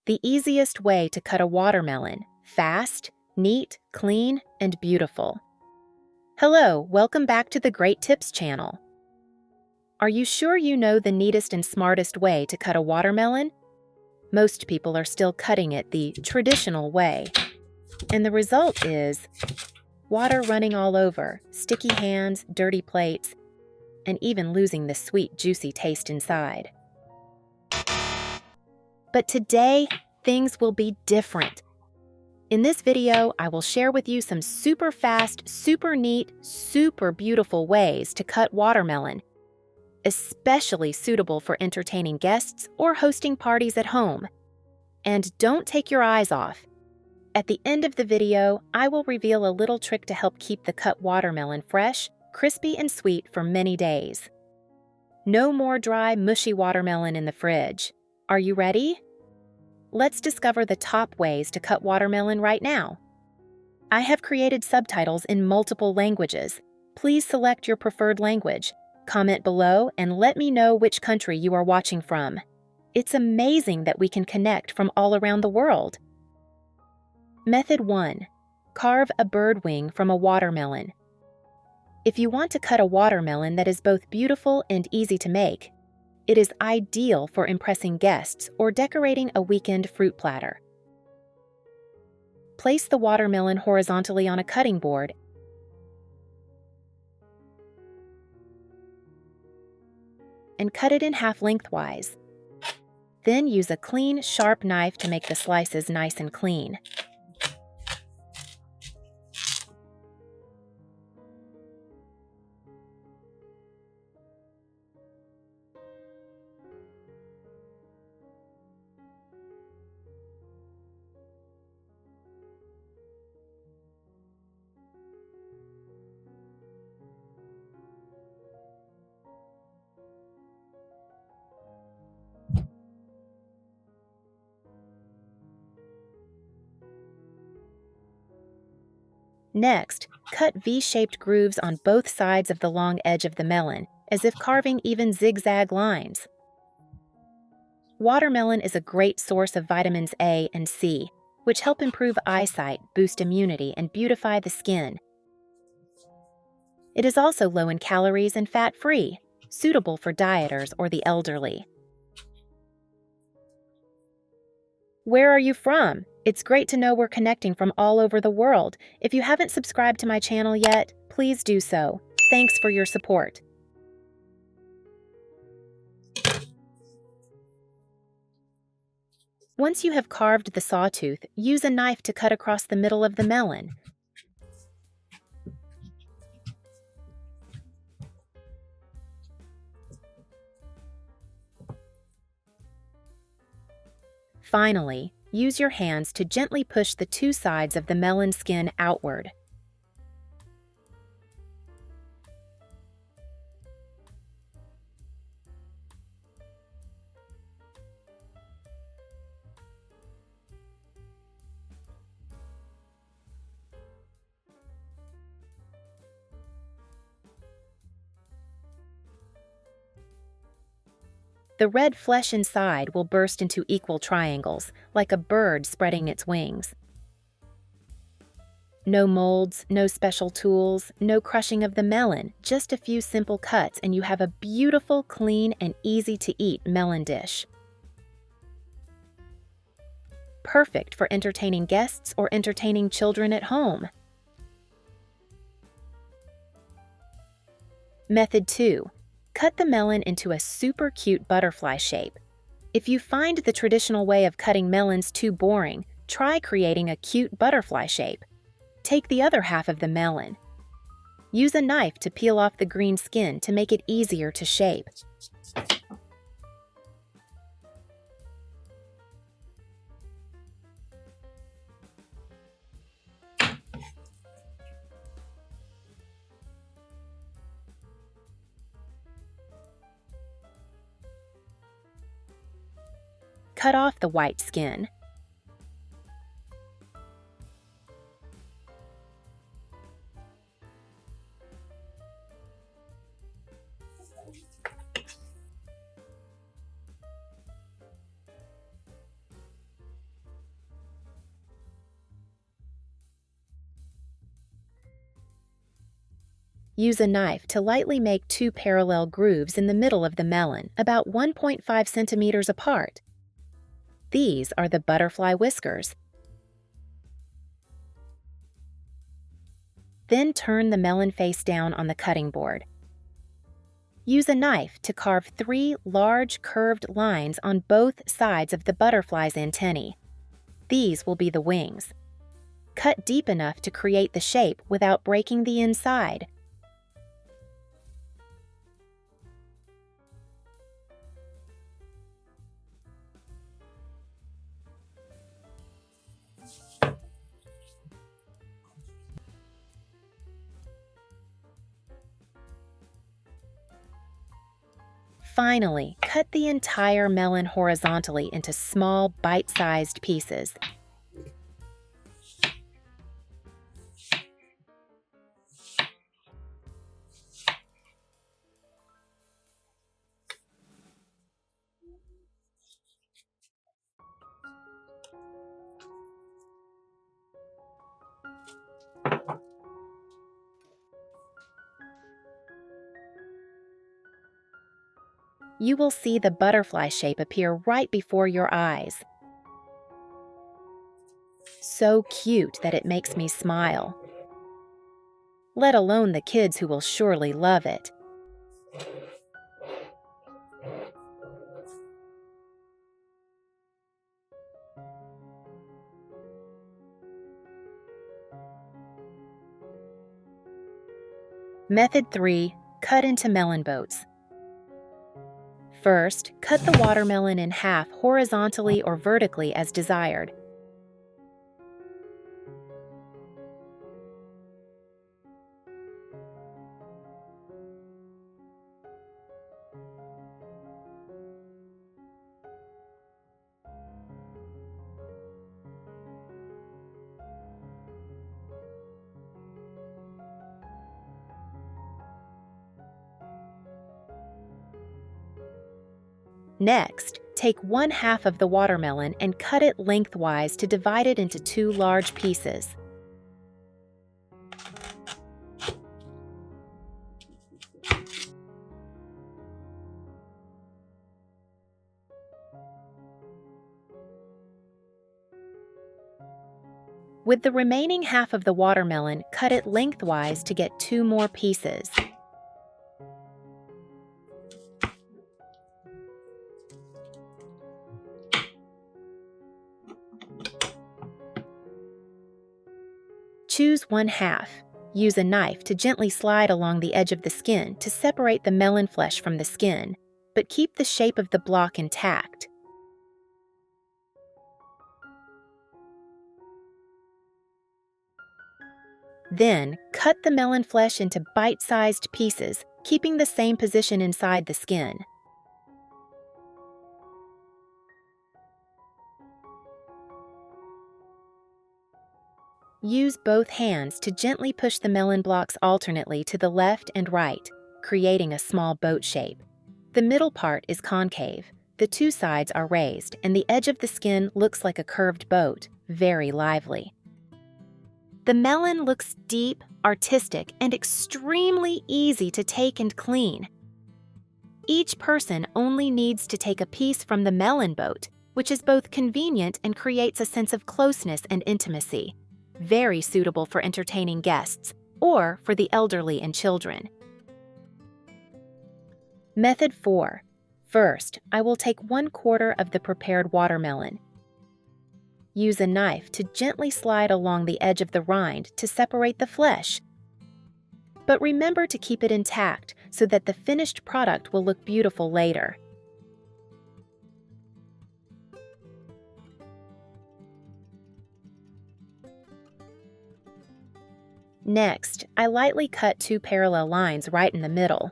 the easiest way to cut a watermelon. Fast, neat, clean, and beautiful. Hello, welcome back to the Great Tips channel. Are you sure you know the neatest and smartest way to cut a watermelon? Most people are still cutting it the traditional way. And the result is water running all over, sticky hands, dirty plates, and even losing the sweet, juicy taste inside. But today, things will be different. In this video, I will share with you some super fast, super neat, super beautiful ways to cut watermelon, especially suitable for entertaining guests or hosting parties at home. And don't take your eyes off. At the end of the video, I will reveal a little trick to help keep the cut watermelon fresh, crispy, and sweet for many days. No more dry, mushy watermelon in the fridge. Are you ready? Let's discover the top ways to cut watermelon right now. I have created subtitles in multiple languages. Please select your preferred language. Comment below and let me know which country you are watching from. It's amazing that we can connect from all around the world. Method 1. Carve a bird wing from a watermelon. If you want to cut a watermelon that is both beautiful and easy to make, it is ideal for impressing guests or decorating a weekend fruit platter. Place the watermelon horizontally on a cutting board and cut it in half lengthwise. Then use a clean, sharp knife to make the slices nice and clean. Next, cut V-shaped grooves on both sides of the long edge of the melon, as if carving even zigzag lines. Watermelon is a great source of vitamins A and C, which help improve eyesight, boost immunity, and beautify the skin. It is also low in calories and fat-free, suitable for dieters or the elderly. Where are you from? It's great to know we're connecting from all over the world. If you haven't subscribed to my channel yet, please do so. Thanks for your support. Once you have carved the sawtooth, use a knife to cut across the middle of the melon. Finally, use your hands to gently push the two sides of the melon skin outward. The red flesh inside will burst into equal triangles, like a bird spreading its wings. No molds, no special tools, no crushing of the melon, just a few simple cuts and you have a beautiful, clean, and easy-to-eat melon dish. Perfect for entertaining guests or entertaining children at home. Method 2. Cut the melon into a super cute butterfly shape. If you find the traditional way of cutting melons too boring, try creating a cute butterfly shape. Take the other half of the melon. Use a knife to peel off the green skin to make it easier to shape. Cut off the white skin. Use a knife to lightly make 2 parallel grooves in the middle of the melon, about 1.5 centimeters apart. These are the butterfly whiskers. Then turn the melon face down on the cutting board. Use a knife to carve 3 large curved lines on both sides of the butterfly's antennae. These will be the wings. Cut deep enough to create the shape without breaking the inside. Finally, cut the entire melon horizontally into small, bite-sized pieces. You will see the butterfly shape appear right before your eyes. So cute that it makes me smile. Let alone the kids who will surely love it. Method 3. Cut into melon boats. First, cut the watermelon in half horizontally or vertically as desired. Next, take 1/2 of the watermelon and cut it lengthwise to divide it into 2 large pieces. With the remaining half of the watermelon, cut it lengthwise to get 2 more pieces. Choose 1/2. Use a knife to gently slide along the edge of the skin to separate the melon flesh from the skin, but keep the shape of the block intact. Then, cut the melon flesh into bite-sized pieces, keeping the same position inside the skin. Use both hands to gently push the melon blocks alternately to the left and right, creating a small boat shape. The middle part is concave, the 2 sides are raised, and the edge of the skin looks like a curved boat, very lively. The melon looks deep, artistic, and extremely easy to take and clean. Each person only needs to take a piece from the melon boat, which is both convenient and creates a sense of closeness and intimacy. Very suitable for entertaining guests or for the elderly and children. Method 4. First, I will take 1/4 of the prepared watermelon. Use a knife to gently slide along the edge of the rind to separate the flesh. But remember to keep it intact so that the finished product will look beautiful later. Next, I lightly cut 2 parallel lines right in the middle.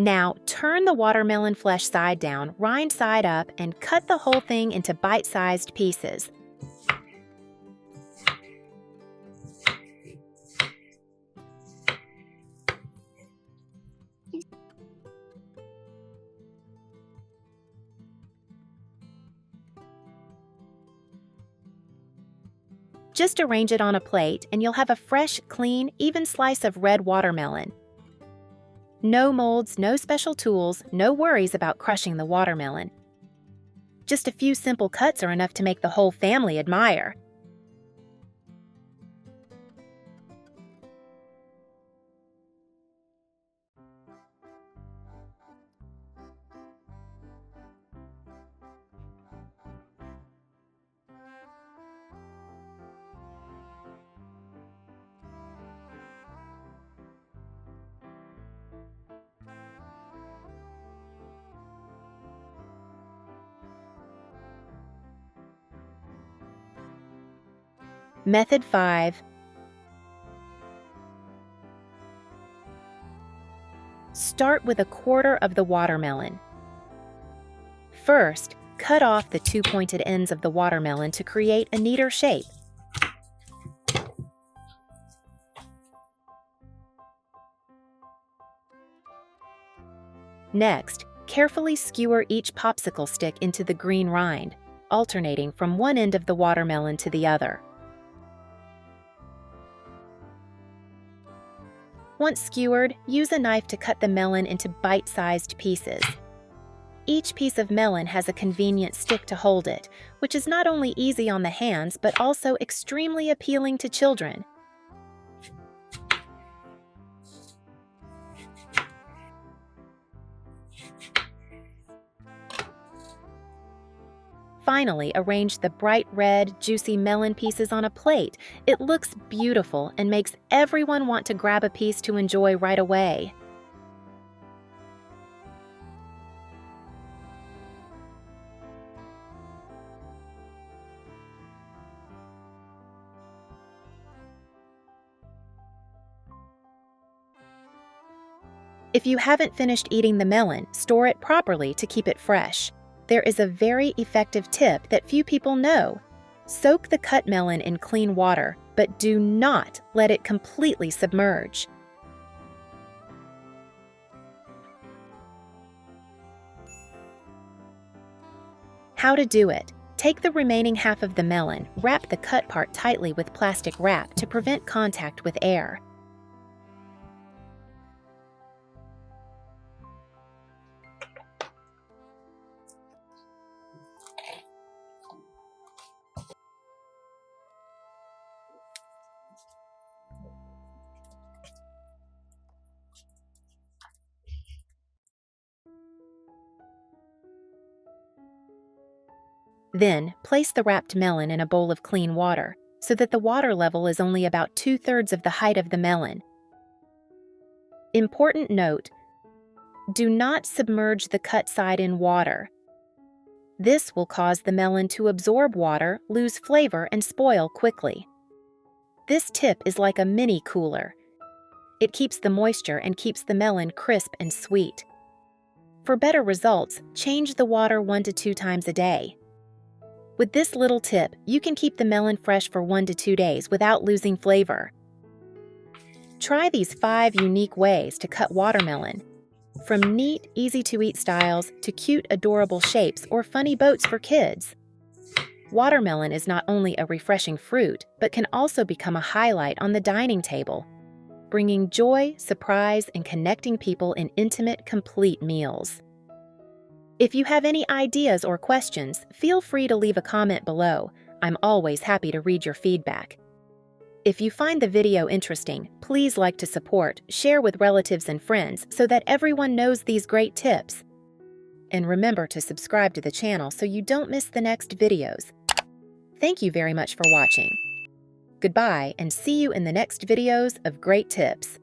Now, turn the watermelon flesh side down, rind side up, and cut the whole thing into bite-sized pieces. Just arrange it on a plate, and you'll have a fresh, clean, even slice of red watermelon. No molds, no special tools, no worries about crushing the watermelon. Just a few simple cuts are enough to make the whole family admire. Method 5. Start with 1/4 of the watermelon. First, cut off the 2 pointed ends of the watermelon to create a neater shape. Next, carefully skewer each popsicle stick into the green rind, alternating from one end of the watermelon to the other. Once skewered, use a knife to cut the melon into bite-sized pieces. Each piece of melon has a convenient stick to hold it, which is not only easy on the hands but also extremely appealing to children. Finally, arrange the bright red, juicy melon pieces on a plate. It looks beautiful and makes everyone want to grab a piece to enjoy right away. If you haven't finished eating the melon, store it properly to keep it fresh. There is a very effective tip that few people know. Soak the cut melon in clean water, but do not let it completely submerge. How to do it. Take the remaining half of the melon, wrap the cut part tightly with plastic wrap to prevent contact with air. Then, place the wrapped melon in a bowl of clean water, so that the water level is only about 2/3 of the height of the melon. Important note: do not submerge the cut side in water. This will cause the melon to absorb water, lose flavor, and spoil quickly. This tip is like a mini cooler. It keeps the moisture and keeps the melon crisp and sweet. For better results, change the water 1 to 2 times a day. With this little tip, you can keep the melon fresh for 1 to 2 days without losing flavor. Try these 5 unique ways to cut watermelon. From neat, easy-to-eat styles to cute, adorable shapes or funny boats for kids. Watermelon is not only a refreshing fruit, but can also become a highlight on the dining table, bringing joy, surprise, and connecting people in intimate, complete meals. If you have any ideas or questions, feel free to leave a comment below. I'm always happy to read your feedback. If you find the video interesting, please like to support, share with relatives and friends so that everyone knows these great tips. And remember to subscribe to the channel so you don't miss the next videos. Thank you very much for watching. Goodbye, and see you in the next videos of great tips.